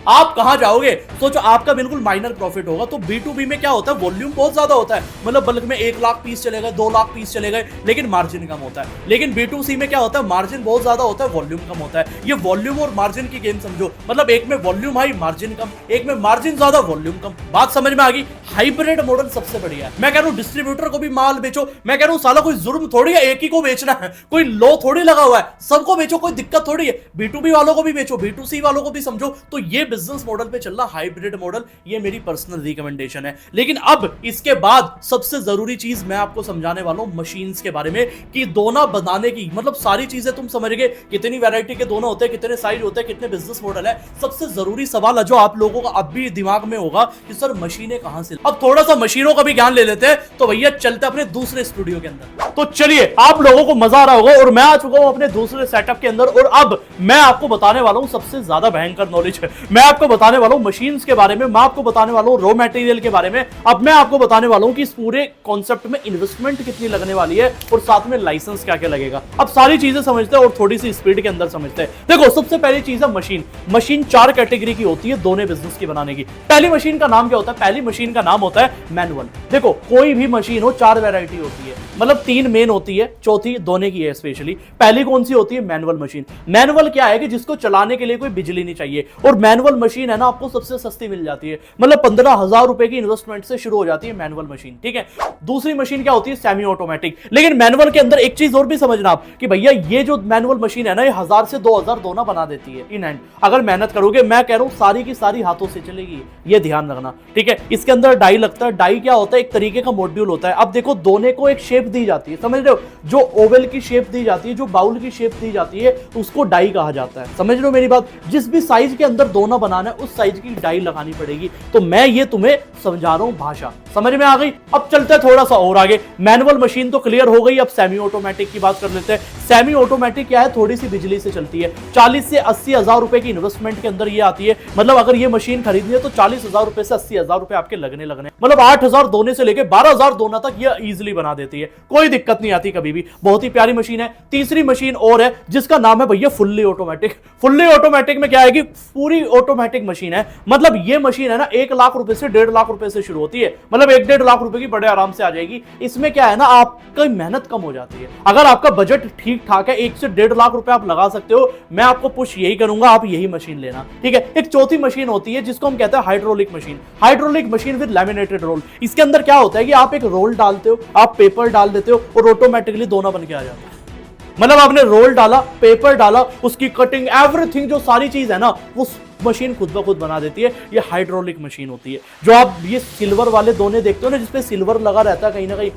आप कहां जाओगे? सोचो, आपका बिल्कुल माइनर प्रॉफिट होगा। तो B2B में क्या होता है? वॉल्यूम बहुत ज्यादा होता है, मतलब बल्क में 1 लाख पीस चले गए, 2 लाख पीस चले गए, लेकिन मार्जिन कम होता है। लेकिन B2C में क्या होता है? मार्जिन बहुत ज्यादा होता है, वॉल्यूम कम होता है। ये वॉल्यूम और मार्जिन की गेम समझो, मतलब एक में वॉल्यूम हाई मार्जिन कम, एक में मार्जिन ज्यादा वॉल्यूम कम। बात समझ में आ गई? हाइब्रिड मॉडल सबसे बढ़िया है। मैं कह रहा हूं डिस्ट्रीब्यूटर को भी माल बेचो, मैं कह रहा हूं साला कोई जुर्म थोड़ी है एक ही को बेचना है, कोई लॉ थोड़ी लगा हुआ है, सबको बेचो, कोई दिक्कत थोड़ी है। B2B वालों को भी बेचो, B2C वालों को भी समझो। तो ये बिजनेस मॉडल पे चलना हाइब्रिड मॉडल, ये मेरी पर्सनल रिकमेंडेशन है। लेकिन अब इसके बाद सबसे जरूरी चीज मैं आपको समझाने वाला हूं मशीन्स के बारे में, कि दोना बनाने की मतलब सारी चीजें तुम समझ गए, कितनी वैरायटी के दोनों होते हैं, कितने साइज होते हैं, कितने बिजनेस मॉडल है। सबसे जरूरी सवाल है जो आप लोगों का अब भी दिमाग में होगा कि सर मशीनें कहां से। अब थोड़ा सा मशीनों का भी ज्ञान ले लेते हैं, तो भैया चलते अपने दूसरे स्टूडियो के अंदर। तो चलिए, आप लोगों को मजा आ रहा होगा और मैं आ चुका हूं अपने दूसरे सेटअप के अंदर, और अब मैं आपको बताने वाला हूं सबसे ज्यादा भयंकर नॉलेज है। मैं आपको बताने वाला हूं मशीन्स के बारे में, मैं आपको बताने वाला हूं रॉ मटेरियल के बारे में। अब मैं आपको बताने वाला हूं कि इस पूरे कॉन्सेप्ट में इन्वेस्टमेंट कितनी लगने वाली है और साथ में लाइसेंस क्या क्या लगेगा। अब सारी चीजें समझते हैं और थोड़ी सी स्पीड के अंदर समझते हैं। देखो, सबसे पहली चीज है मशीन। मशीन 4 कैटेगरी की होती है दोनों बिजनेस की बनाने की। पहली मशीन का नाम क्या होता है? पहली मशीन का नाम होता है मैनुअल। देखो, कोई भी मशीन हो 4 वैरायटी होती है, मतलब 3 मेन होती है, चौथी दोनों की है स्पेशली। पहली कौन सी होती है? Manual machine. मैनुअल क्या है कि जिसको चलाने के लिए कोई बिजली नहीं चाहिए, और मैनुअल मशीन है ना आपको सबसे सस्ती मिल जाती है, मतलब 15,000 रुपए की इन्वेस्टमेंट से शुरू हो जाती है मैनुअल मशीन, ठीक है। दूसरी मशीन क्या होती है? Semi automatic. लेकिन मैनुअल के अंदर एक चीज और भी समझना आप कि भैया ये जो मैनुअल मशीन है ना, ये 1000 से 2000 दोना बना देती है इन हैंड। अगर मेहनत करोगे, मैं कह रहा हूं सारी की सारी हाथों से चलेगी, ये ध्यान रखना, ठीक है। इसके अंदर डाई लगता है। डाई क्या होता है? एक तरीके का मॉड्यूल होता है। अब देखो, दोने को एक शेप दी जाती है, समझ रहे हो? जो ओवल की शेप दी जाती है, जो बाउल की शेप दी जाती है, उसको डाई कहा जाता है। समझ रहे हो मेरी बात? जिस भी साइज के अंदर दोना बनाना है, उस साइज की डाई लगानी पड़ेगी। तो मैं ये तुम्हें समझा रहा हूं, भाषा समझ में आ गई। अब चलते हैं थोड़ा सा और आगे। मैनुअल मशीन तो क्लियर हो गई, अब सेमी ऑटोमेटिक की बात कर लेते हैं। सेमी ऑटोमेटिक क्या है? थोड़ी सी बिजली से चलती है। 40 से 80,000 रुपए की इन्वेस्टमेंट के अंदर ये आती है। मतलब अगर ये मशीन खरीदनी है तो 40,000 रुपए से 80,000 रुपए आपके लगने मतलब 8,000 दोने से लेके 12,000 दोना तक ये इजीली बना देती है, कोई दिक्कत नहीं आती कभी भी। बहुत ही प्यारी मशीन है। तीसरी मशीन और है जिसका नाम है भैया फुल्ली ऑटोमेटिक। फुल्ली ऑटोमेटिक में क्या है कि पूरी ऑटोमेटिक मशीन है। मतलब ये मशीन है ना 1 लाख रुपए से 1.5 लाख रुपए से शुरू होती है, मतलब 1-1.5 लाख रुपए की बड़े आराम से आ जाएगी। इसमें क्या है ना, आपकी मेहनत कम हो जाती है। अगर आपका बजट ठीक ठाक है, 1 से 1.5 लाख रुपए आप लगा सकते हो, मैं आपको पुश यही करूंगा, आप यही मशीन लेना, ठीक है। एक चौथी मशीन होती है जिसको हम कहते हैं hydraulic machine. Hydraulic machine with laminated roll. इसके अंदर क्या होता है कि आप एक रोल डालते हो, आप पेपर डाल देते हो और ऑटोमेटिकली दोना बन के आ जाता है। मतलब आपने रोल डाला, पेपर डाला, उसकी कटिंग, एवरीथिंग, जो सारी चीज है ना, वो मशीन खुद ब खुद बना देती है। ये हाइड्रोलिक मशीन होती है। जो आप ये सिल्वर वाले दोने देखते हो ना, जिसपे सिल्वर लगा रहता है कहीं ना कहीं,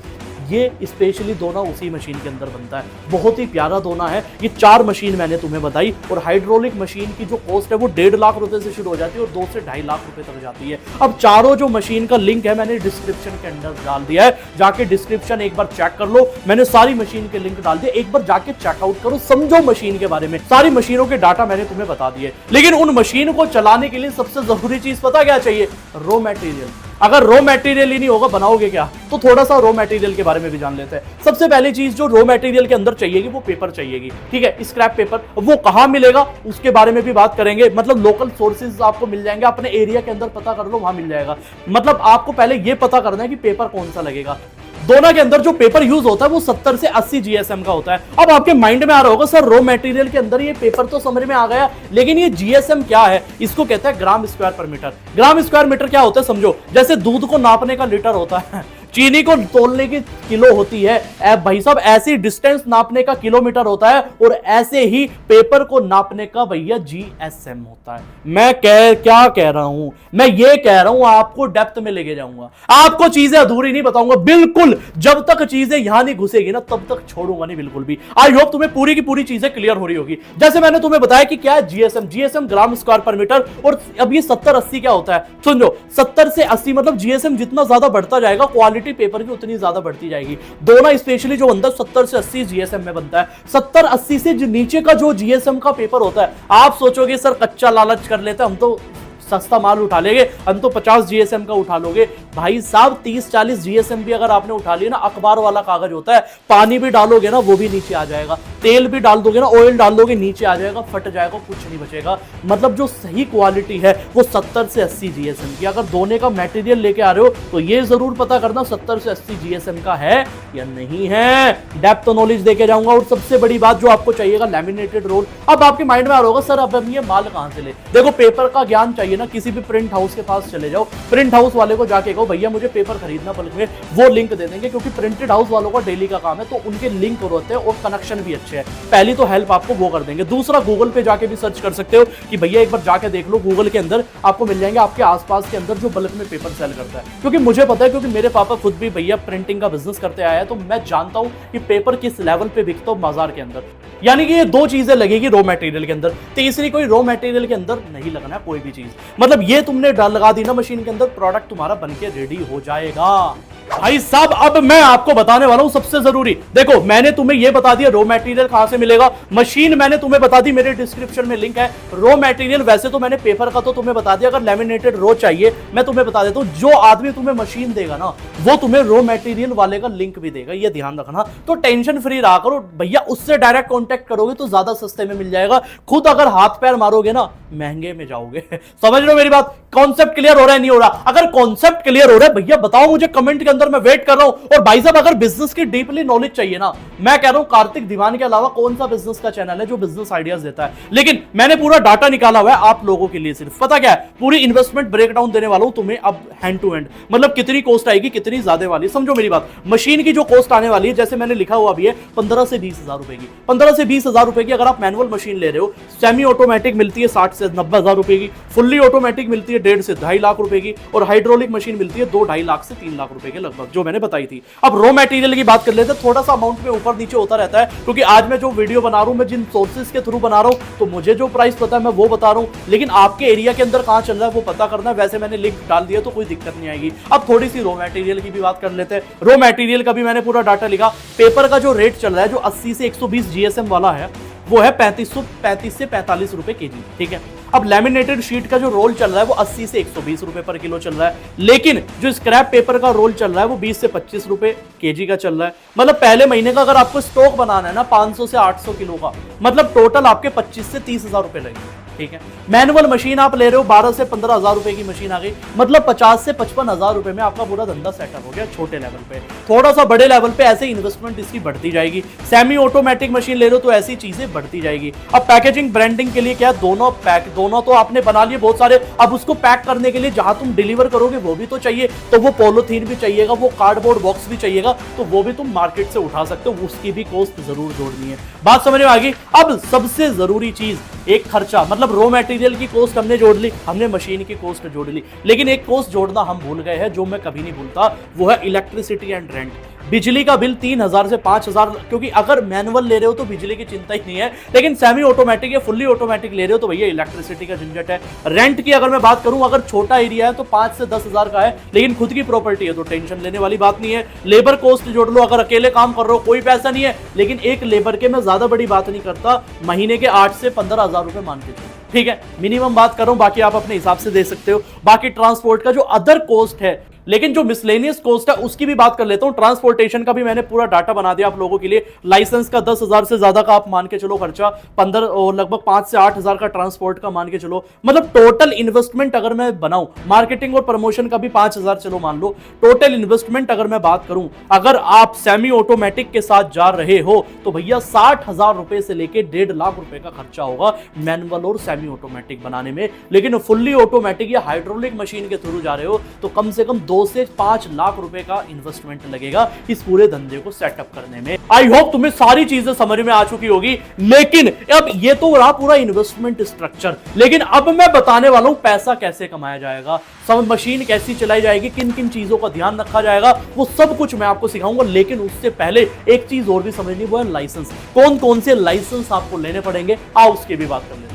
ये स्पेशली दोना उसी मशीन के अंदर बनता है। बहुत ही प्यारा दोना है। ये 4 मशीन मैंने तुम्हें बताई, और हाइड्रोलिक मशीन की जो कॉस्ट है वो 1.5 लाख रुपए से शुरू हो जाती है और 2 से 2.5 लाख रुपए तक जाती है। अब चारों जो मशीन का लिंक है मैंने डिस्क्रिप्शन के अंदर डाल दिया है, जाके डिस्क्रिप्शन एक बार चेक कर लो। मैंने सारी मशीन के लिंक डाल दिए, एक बार जाके चेकआउट करो, समझो मशीन के बारे में। सारी मशीनों के डाटा मैंने तुम्हें बता दिए। लेकिन उन मशीन को चलाने के लिए सबसे जरूरी चीज पता क्या चाहिए? Raw material. अगर रॉ मटेरियल ही नहीं होगा, बनाओगे क्या? तो थोड़ा सा रॉ मटेरियल के बारे में भी जान लेते हैं। सबसे पहली चीज जो रॉ मटेरियल के अंदर चाहिएगी वो पेपर चाहिएगी, ठीक है, स्क्रैप पेपर। वो कहां मिलेगा उसके बारे में भी बात करेंगे। मतलब लोकल सोर्सेज आपको मिल जाएंगे, अपने एरिया के अंदर पता कर लो, वहां मिल जाएगा। मतलब आपको पहले ये पता करना है कि पेपर कौन सा लगेगा। दोना के अंदर जो पेपर यूज होता है वो 70 से 80 जीएसएम का होता है। अब आपके माइंड में आ रहा होगा, सर रॉ मटेरियल के अंदर ये पेपर तो समझ में आ गया, लेकिन ये जीएसएम क्या है? इसको कहते हैं ग्राम स्क्वायर पर मीटर। ग्राम स्क्वायर मीटर क्या होता है समझो, जैसे दूध को नापने का लीटर होता है, चीनी को तोलने की किलो होती है, भाई साहब ऐसी डिस्टेंस नापने का किलोमीटर होता है, और ऐसे ही पेपर को नापने का भैया जीएसएम होता है। मैं क्या कह रहा हूं? मैं ये कह रहा हूं, आपको डेप्थ में लेके जाऊंगा, आपको चीजें अधूरी नहीं बताऊंगा बिल्कुल। जब तक चीजें यहां नहीं घुसेगी ना, तब तक छोड़ूंगा नहीं बिल्कुल भी। आई होप तुम्हें पूरी की पूरी चीजें क्लियर हो रही होगी। जैसे मैंने तुम्हें बताया कि क्या है जीएसएम। जीएसएम ग्राम स्क्वायर पर मीटर। और अब ये 70-80 क्या होता है समझो, 70 से 80 मतलब जीएसएम जितना ज्यादा बढ़ता जाएगा, क्वालिटी पेपर की उतनी ज्यादा बढ़ती जाएगी। दोनों स्पेशली जो बनता है 70 से 80 जीएसएम में बनता है। 70-80 से नीचे का जो जीएसएम का पेपर होता है, आप सोचोगे सर कच्चा लालच कर लेते, हम तो सस्ता माल उठा लेंगे, हम तो 50 जीएसएम का उठा लोगे। भाई साहब 30-40 जीएसएम भी अगर आपने उठा लिया ना, अखबार वाला कागज होता है, पानी भी डालोगे ना वो भी नीचे आ जाएगा, तेल भी डाल दोगे ना, ऑयल डाल दोगे नीचे आ जाएगा, फट जाएगा, कुछ नहीं बचेगा। मतलब जो सही क्वालिटी है वो 70 से 80 जीएसएम की। अगर दोने का मटेरियल लेके आ रहे हो तो ये जरूर पता करना 70 से 80 जीएसएम का है या नहीं है। डेप्थ नॉलेज देके जाऊंगा। और सबसे बड़ी बात जो आपको चाहिएगा, लैमिनेटेड रोल। अब आपके माइंड में आ रहा होगा, सर अब हम ये माल कहां से ले? देखो, पेपर का ज्ञान चाहिए ना, किसी भी प्रिंट हाउस के पास चले जाओ, प्रिंट हाउस वाले को जाके कहो भैया मुझे पेपर खरीदना बल्क में, वो लिंक दे देंगे, क्योंकि प्रिंटेड हाउस वालों का डेली का काम है, तो उनके लिंक होते हैं और कनेक्शन भी अच्छे हैं। पहली तो हेल्प आपको वो कर देंगे। दूसरा, गूगल पे जाके भी सर्च कर सकते हो कि भैया एक बार जाके देख लो, गूगल के अंदर आपको मिल जाएंगे आपके आसपास के अंदर जो बल्क में पेपर सेल करता है। क्योंकि मुझे पता है, क्योंकि मेरे पापा खुद भी भैया प्रिंटिंग का बिजनेस करते आए हैं, तो मैं जानता हूं कि पेपर किस लेवल पे बिकता है बाजार के अंदर। यानी कि ये 2 चीजें लगेगी रॉ मटेरियल के अंदर, तीसरी कोई रॉ मटेरियल के अंदर नहीं लगना है कोई भी चीज। मतलब ये तुमने लगा दी ना मशीन के अंदर, प्रोडक्ट तुम्हारा बनके रेडी हो जाएगा। भाई साहब अब मैं आपको बताने वाला हूं सबसे जरूरी। देखो मैंने तुम्हें यह बता दिया रॉ मटेरियल कहां से मिलेगा, मशीन मैंने तुम्हें बता दी, मेरे डिस्क्रिप्शन में लिंक है। रॉ मटेरियल वैसे तो मैंने पेपर का तो तुम्हें बता दिया, अगर लैमिनेटेड रो चाहिए मैं तुम्हें बता देता हूं, जो आदमी तुम्हें मशीन देगा ना वो तुम्हें रॉ मटेरियल वाले का लिंक भी देगा, ये ध्यान रखना। तो टेंशन फ्री रहा करो भैया, उससे डायरेक्ट कॉन्टेक्ट करोगे तो ज्यादा सस्ते में मिल जाएगा। खुद अगर हाथ पैर मारोगे ना महंगे में जाओगे। समझ रहे हो मेरी बात? कॉन्सेप्ट क्लियर हो रहा है नहीं हो रहा? अगर कॉन्सेप्ट क्लियर हो रहा है भैया बताओ मुझे कमेंट के अंदर, मैं वेट कर रहा हूं। और भाई साहब अगर बिजनेस की डीपली नॉलेज चाहिए ना, मैं कह रहा हूं कार्तिक दीवान के अलावा कौन सा बिजनेस का चैनल है जो बिजनेस आइडियाज देता है। लेकिन मैंने पूरा डाटा निकाला हुआ है आप लोगों के लिए, सिर्फ पता क्या है, पूरी इन्वेस्टमेंट ब्रेकडाउन देने वाला हूं तुम्हें अब हैंड टू हैंड, मतलब कितनी कॉस्ट आएगी, कितनी ज्यादा वाली। समझो मेरी बात, मशीन की जो कॉस्ट आने वाली है जैसे मैंने लिखा हुआ भी है 15 से 20 हजार रुपए की, 15 से 20 हजार रुपए की। अगर आप मैनुअल मशीन ले रहे हो, सेमी ऑटोमेटिक मिलती है 60 से 90 हजार रुपए की, फुल्ली ऑटोमेटिक मिलती है 1.5 से 2.5 लाख रुपए की, और हाइड्रोलिक मशीन मिलती है 2-2.5 लाख से 3 लाख रुपए के लगभग, जो मैंने बताई थी। अब रॉ मटेरियल की बात कर लेते हैं, थोड़ा सा अमाउंट में ऊपर नीचे होता रहता है, क्योंकि आज मैं जो वीडियो बना रहा हूं मैं जिन सोर्सेज के थ्रू बना रहा हूं तो मुझे जो प्राइस पता है मैं वो बता रहा हूं, लेकिन आपके एरिया के अंदर कहां चल रहा है वो पता करना है। वैसे मैंने लिंक डाल दिया तो कोई दिक्कत नहीं आएगी। अब थोड़ी सी रॉ मटेरियल की भी बात कर लेते हैं। रॉ मटेरियल का भी मैंने पूरा डाटा लिखा। पेपर का जो रेट चल रहा है जो 80 से 120 जीएसएम वाला है वो है 35 से 45 रुपए केजी, ठीक है। अब लैमिनेटेड शीट का जो रोल चल रहा है वो 80 से 120 रुपए पर किलो चल रहा है, लेकिन जो स्क्रैप पेपर का रोल चल रहा है वो 20 से 25 रुपए केजी का चल रहा है। मतलब पहले महीने का अगर आपको स्टॉक बनाना है ना 500 से 800 किलो का, मतलब टोटल आपके 25 से 30 हजार रुपए लगेंगे, ठीक है। मैनुअल मशीन आप ले रहे हो 12 से 15 हजार रुपए की मशीन आ गई, मतलब 50 से 55 हजार रुपए में आपका पूरा धंधा सेटअप हो गया छोटे लेवल पे। थोड़ा सा बड़े लेवल पे ऐसे इन्वेस्टमेंट इसकी बढ़ती जाएगी। सेमी ऑटोमेटिक मशीन ले रहे हो तो ऐसी चीजें बढ़ती जाएगी। अब पैकेजिंग ब्रांडिंग के लिए क्या, दोनों तो आपने बना लिए बहुत सारे, अब उसको पैक करने के लिए जहां तुम डिलीवर करोगे वो भी तो चाहिए, तो वो पॉलिथीन भी चाहिएगा, वो कार्डबोर्ड बॉक्स भी चाहिएगा, तो वो भी तुम मार्केट से उठा सकते हो, उसकी भी कॉस्ट जरूर जोड़नी है। बात समझ में आ गई? अब सबसे जरूरी चीज एक खर्चा, मतलब रॉ मटेरियल की कॉस्ट हमने जोड़ ली, हमने मशीन की कॉस्ट जोड़ ली, लेकिन एक कॉस्ट जोड़ना हम भूल गए हैं जो मैं कभी नहीं भूलता, वो है इलेक्ट्रिसिटी एंड रेंट। बिजली का बिल 3000 से 5000, क्योंकि अगर मैनुअल ले रहे हो तो बिजली की चिंता ही नहीं है, लेकिन सेमी ऑटोमेटिक या फुल्ली ऑटोमेटिक ले रहे हो तो भैया इलेक्ट्रिसिटी का झंझट है। रेंट की अगर मैं बात करूं, अगर छोटा एरिया है तो 5 से 10 हजार का है, लेकिन खुद की प्रॉपर्टी है तो टेंशन लेने वाली बात नहीं है। लेबर कॉस्ट जोड़ लो, अगर अकेले काम कर रहे हो कोई पैसा नहीं है, लेकिन एक लेबर के मैं ज्यादा बड़ी बात नहीं करता, महीने के 8 से 15 हजार रुपए मान के चलो, ठीक है, मिनिमम बात कर रहा हूं, बाकी आप अपने हिसाब से दे सकते हो। बाकी ट्रांसपोर्ट का जो अदर कॉस्ट है, लेकिन जो मिसलेनियस कॉस्ट है उसकी भी बात कर लेता हूं। ट्रांसपोर्टेशन का भी मैंने पूरा डाटा बना दिया आप लोगों के लिए। लाइसेंस का 10,000 से ज्यादा का आप मान के चलो खर्चा, 15 और लगभग 5 से 8 हजार का ट्रांसपोर्ट का मान के चलो, मतलब टोटल इन्वेस्टमेंट अगर मैं बनाऊं, मार्केटिंग और प्रमोशन का भी 5,000 चलो मान लो, टोटल इन्वेस्टमेंट अगर मैं बात करूं, अगर आप सेमी ऑटोमेटिक के साथ जा रहे हो तो भैया 60,000 रुपए से लेके 1.5 लाख रुपए का खर्चा होगा मैनुअल और सेमी ऑटोमेटिक बनाने में। लेकिन फुल्ली ऑटोमेटिक या हाइड्रोलिक मशीन के थ्रू जा रहे हो तो कम से कम 2 से 5 लाख रुपए का इन्वेस्टमेंट लगेगा इस पूरे धंधे को सेटअप करने में। आई होप तुम्हें सारी चीजें समझ में आ चुकी होगी। लेकिन अब ये तो रहा पूरा इन्वेस्टमेंट स्ट्रक्चर, लेकिन अब मैं बताने वाला हूं पैसा कैसे कमाया जाएगा, सब मशीन कैसी चलाई जाएगी, किन किन चीजों का ध्यान रखा जाएगा, वो सब कुछ मैं आपको सिखाऊंगा। लेकिन उससे पहले एक चीज और भी समझनी, वो है लाइसेंस। कौन कौन से लाइसेंस आपको लेने पड़ेंगे, आओ उसकी भी बात कर लेते हैं।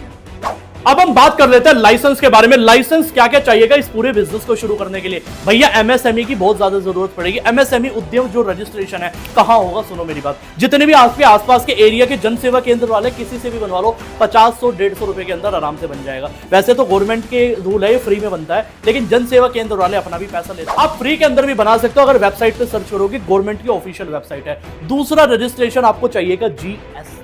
अब हम बात कर लेते हैं लाइसेंस के बारे में। लाइसेंस क्या क्या चाहिएगा इस पूरे बिजनेस को शुरू करने के लिए? भैया एमएसएमई की बहुत ज्यादा जरूरत पड़ेगी। एमएसएमई उद्यम जो रजिस्ट्रेशन है कहां होगा, सुनो मेरी बात, जितने भी आपके आसपास के एरिया के जन सेवा केंद्र वाले किसी से भी बनवा लो, 50-150 रुपए के अंदर आराम से बन जाएगा। वैसे तो गवर्नमेंट के रूल है, फ्री में बनता है, लेकिन जन सेवा केंद्र वाले अपना भी पैसा लेते हैं। आप फ्री के अंदर भी बना सकते हो अगर वेबसाइट पे सर्च करोगे, गवर्नमेंट की ऑफिशियल वेबसाइट है। दूसरा रजिस्ट्रेशन आपको चाहिएगा जीएसटी।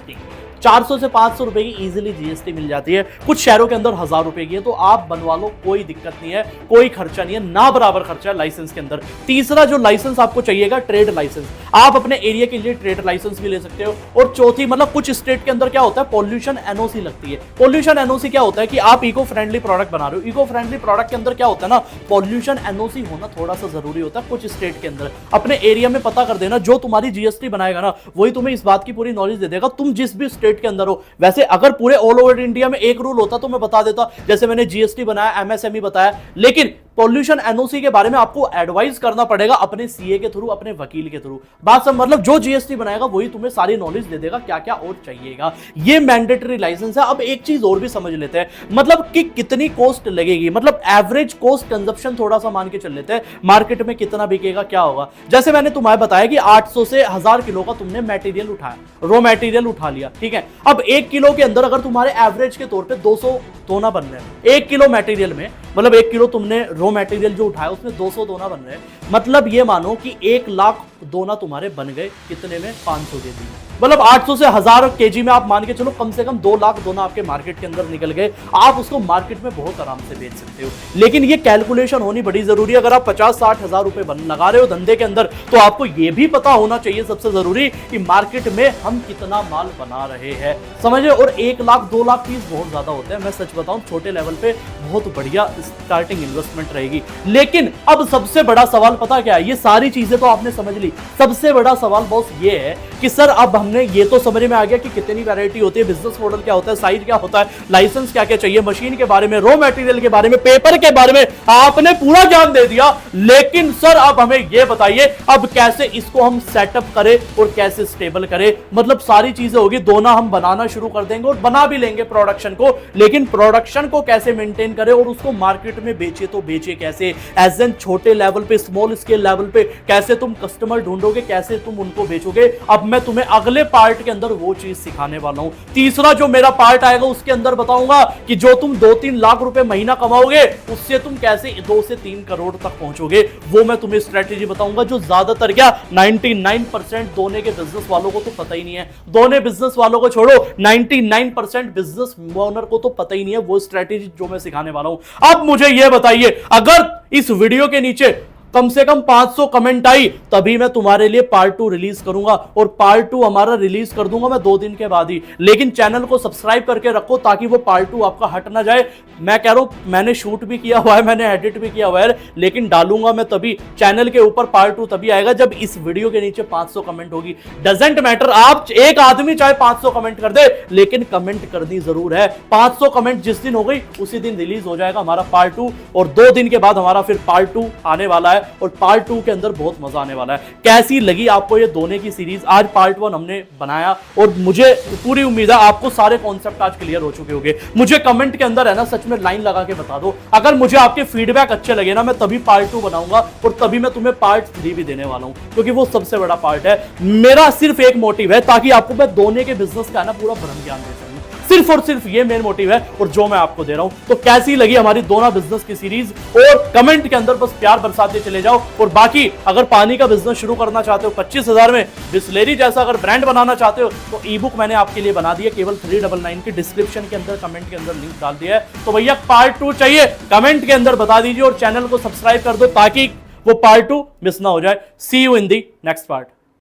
400 से 500 रुपए की इजीली जीएसटी मिल जाती है, कुछ शहरों के अंदर 1000 रुपए की है, तो आप बनवा लो, कोई दिक्कत नहीं है, कोई खर्चा नहीं है, ना बराबर खर्चा है लाइसेंस के अंदर। तीसरा जो लाइसेंस आपको चाहिएगा, ट्रेड लाइसेंस। आप अपने एरिया के लिए ट्रेड लाइसेंस भी ले सकते हो। और चौथी, मतलब कुछ स्टेट के अंदर क्या होता है, पॉल्यूशन एनओसी लगती है। पॉल्यूशन एनओसी क्या होता है कि आप इको फ्रेंडली प्रोडक्ट बना रहे हो, इको फ्रेंडली प्रोडक्ट के अंदर क्या होता है ना, पॉल्यूशन एनओसी होना थोड़ा सा जरूरी होता है कुछ स्टेट के अंदर। अपने एरिया में पता कर देना, जो तुम्हारी जीएसटी बनाएगा ना वही तुम्हें इस बात की पूरी नॉलेज दे देगा, तुम जिस भी स्टेट के अंदर हो। वैसे अगर पूरे ऑल ओवर इंडिया में एक रूल होता तो मैं बता देता, जैसे मैंने जीएसटी बनाया, एमएसएमई बताया, लेकिन पॉल्यूशन एनओसी के बारे में आपको एडवाइस करना पड़ेगा अपने सीए के थ्रू, अपने वकील के थ्रू। बात सब मतलब जो जीएसटी बनाएगा वही तुम्हें सारी नॉलेज दे देगा क्या क्या और चाहिएगा। ये मैंडेटरी लाइसेंस है। अब एक चीज और भी समझ लेते हैं, मतलब कि कितनी कॉस्ट लगेगी, मतलब एवरेज कॉस्ट कंजप्शन थोड़ा सा मान के चल लेते हैं, मार्केट में कितना बिकेगा क्या होगा। जैसे मैंने तुम्हें बताया कि 800 से 1000 किलो का तुमने मटेरियल उठाया, रॉ मटेरियल उठा लिया, ठीक है। अब 1 किलो के अंदर अगर तुम्हारे एवरेज के तौर पे 200 दोना बन रहे हैं 1 किलो मटेरियल में, मतलब 1 किलो तुमने रॉ मटेरियल जो उठाया उसमें 200 दोना बन रहे हैं, मतलब ये मानो कि 1 लाख दोना तुम्हारे बन गए कितने में, 500 केजी में। मतलब 800 से 1000 केजी में आप मान के चलो कम से कम 2 लाख दोना आपके मार्केट के अंदर निकल गए। आप उसको मार्केट में बहुत आराम से बेच सकते हो, लेकिन ये कैलकुलेशन होनी बड़ी जरूरी है। अगर आप 50-60 हजार रुपए लगा रहे हो धंधे के अंदर, तो आपको ये भी पता होना चाहिए सबसे जरूरी कि मार्केट में हम कितना माल बना रहे हैं, समझे। और 1 लाख 2 लाख पीस बहुत ज्यादा होते हैं, मैं सच बताऊं छोटे लेवल पे बहुत बढ़िया स्टार्टिंग इन्वेस्टमेंट रहेगी। लेकिन अब सबसे बड़ा सवाल पता क्या है, ये सारी चीजें तो आपने समझ ली, सबसे बड़ा सवाल बॉस ये है कि सर अब हमने ये तो समझ में आ गया कि कितनी वैरायटी होती है, बिजनेस मॉडल क्या होता है, साइज क्या होता है, लाइसेंस क्या क्या चाहिए, मशीन के बारे में, रॉ मटेरियल के बारे में, पेपर के बारे में आपने पूरा ज्ञान दे दिया। लेकिन सर अब हमें ये बताइए अब कैसे इसको हम सेटअप करें और कैसे स्टेबल करें। मतलब सारी चीजें होगी, दोना हम बनाना शुरू कर देंगे और बना भी लेंगे प्रोडक्शन को, लेकिन प्रोडक्शन को कैसे मेंटेन करें और उसको मार्केट में बेचे तो बेचे कैसे, एज एन छोटे लेवल पे, स्मॉल स्केल लेवल पे कैसे तुम कस्टमर ढूंढोगे, कैसे तुम उनको बेचोगे। अब मैं तुम्हें अगले पार्ट के अंदर वो चीज सिखाने वाला हूं। तीसरा जो मेरा पार्ट आएगा उसके अंदर बताऊंगा कि जो तुम 2-3 लाख रुपए महीना कमाओगे उससे तुम कैसे 2 से 3 करोड़ तक पहुंचोगे, वो मैं तुम्हें स्ट्रेटेजी बताऊंगा, जो ज्यादातर क्या 99% दोने के बिजनेस वालों को तो पता ही नहीं है। दोने बिजनेस वालों को छोड़ो, 99% बिजनेस ओनर को तो पता ही नहीं है वो स्ट्रेटेजी जो मैं सिखाने वाला हूं। अब मुझे यह बताइए, अगर इस वीडियो के नीचे कम से कम 500 कमेंट आई तभी मैं तुम्हारे लिए पार्ट 2 रिलीज करूंगा, और पार्ट 2 हमारा रिलीज कर दूंगा मैं 2 दिन के बाद ही। लेकिन चैनल को सब्सक्राइब करके रखो ताकि वो पार्ट 2 आपका हट ना जाए। मैं कह रहा हूं मैंने शूट भी किया हुआ है, मैंने एडिट भी किया हुआ है, लेकिन डालूंगा मैं तभी चैनल के ऊपर पार्ट 2 तभी आएगा जब इस वीडियो के नीचे 500 कमेंट होगी। डजेंट मैटर, आप एक आदमी चाहे 500 कमेंट कर दे, लेकिन कमेंट करनी जरूर है। 500 कमेंट जिस दिन हो गई उसी दिन रिलीज हो जाएगा हमारा पार्ट 2, और 2 दिन के बाद हमारा फिर पार्ट 2 आने वाला है, और पार्ट 2 के अंदर बहुत मजा आने वाला है। कैसी लगी आपको ये दोने की सीरीज? आज पार्ट 1 हमने बनाया और मुझे पूरी उम्मीद है आपको सारे कॉन्सेप्ट आज क्लियर हो चुके होंगे। मुझे कमेंट के अंदर है ना सच में लाइन लगा के बता दो, अगर मुझे आपके फीडबैक अच्छे लगे ना मैं तभी पार्ट 2 बनाऊंगा, और तभी मैं तुम्हें पार्ट 3 भी देने वाला हूं, क्योंकि वो सबसे बड़ा पार्ट है। मेरा सिर्फ एक मोटिव है ताकि आपको मैं दोने के बिजनेस का ना पूरा भ्रम ज्ञान दे सकूं, सिर्फ और सिर्फ ये मेन मोटिव है, और जो मैं आपको दे रहा हूं। तो कैसी लगी हमारी दोनों बिजनेस की सीरीज? और कमेंट के अंदर बस प्यार बरसाते चले जाओ। और बाकी अगर पानी का बिजनेस शुरू करना चाहते हो 25,000 में, बिस्लेरी जैसा अगर ब्रांड बनाना चाहते हो, तो ई बुक मैंने आपके लिए बना दी है केवल 399 की, डिस्क्रिप्शन के अंदर कमेंट के अंदर लिंक डाल दिया है। तो भैया पार्ट 2 चाहिए कमेंट के अंदर बता दीजिए, और चैनल को सब्सक्राइब कर दो ताकि वो पार्ट 2 मिस ना हो जाए। See you in the next part.